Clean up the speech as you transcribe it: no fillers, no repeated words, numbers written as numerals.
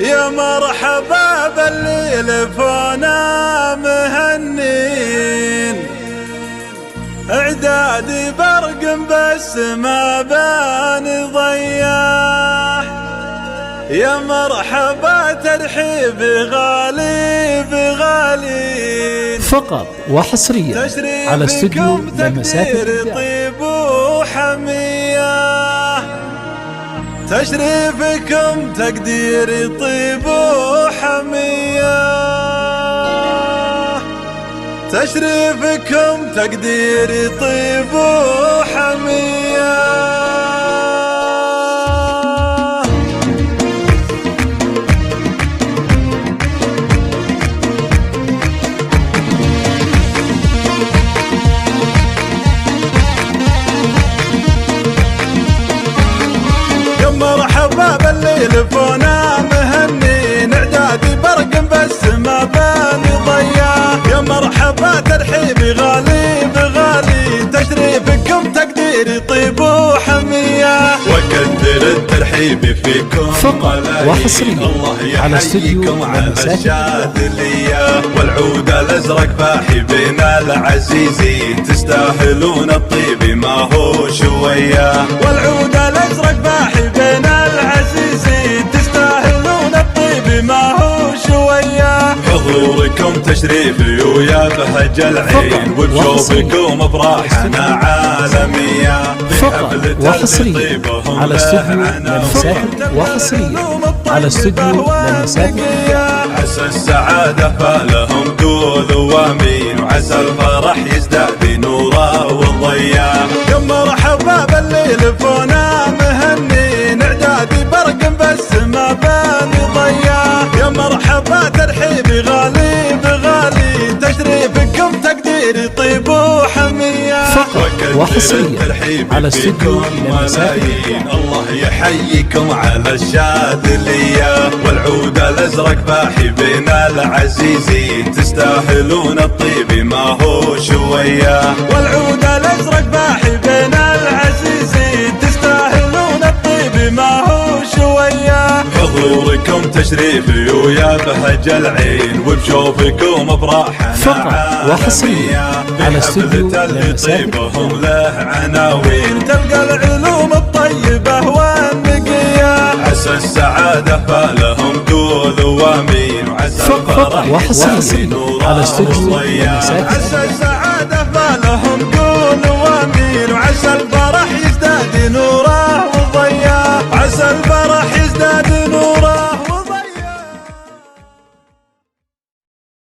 يا مرحبا بالليل فونا مهنين، اعدادي برق بس ما بان ضياح. يا مرحبا ترحيب غالي بغالين، فقط وحصريا على استوديو لمسات الإبداع. طيب وحمية تشريفكم تقدير طيب وحمية، تشريفكم تقدير طيب وحمية. مرحبا بالليل فونا مهنين، اعدادي برق بس ما بان ضياح. يا مرحبا ترحيبي غالي بغالي، تشريفكم تقديري طيب وحمية، وكثر الترحيب فيكم فقط وحصريا على استوديو لمسات الشاذلية. والعود الازرق فاحي بين العزيزي، تستاهلون الطيب ما هو شوية. والعود الازرق فاحي بين العزيزي، تستاهلون الطيب ما هو شوية. حضوركم تشريفي ويا بهج العين، وبشوفكم افراحنا عالمية. فقط وحصريا على استوديو لمسات، وحصريا على استوديو لمسات. عسى السعادة فالهم قولوا وامين، وعسى الفرح يزداد نورا وضياء. يا مرحبا بالليل فونا مهنين، اعدادي برق بس ما بان ضياء. يا مرحبا ترحيبي غالي بغالي، تشريفكم تقديري طيب وحمية. فقط وحصريا على استوديو لمسات. الله يحييكم على الشاذلية. والعود الازرق فاحي بين العزيزي، تستاهلون الطيب ما هو شوية. والعود الازرق فاحي بين العزيزي، تستاهلون الطيب ما هو شوية. حضوركم تشريفي ويا بهج العين، وبشوفكم افراحنا فقط وحصريا على استوديو لمسات. طيبهم له عناوين، تلقى العلوم الطيبة والنقية. عسى السعادة فالهم قولوا وامين، وعسى فقط وحصريا على استوديو لمسات. عسى السعادة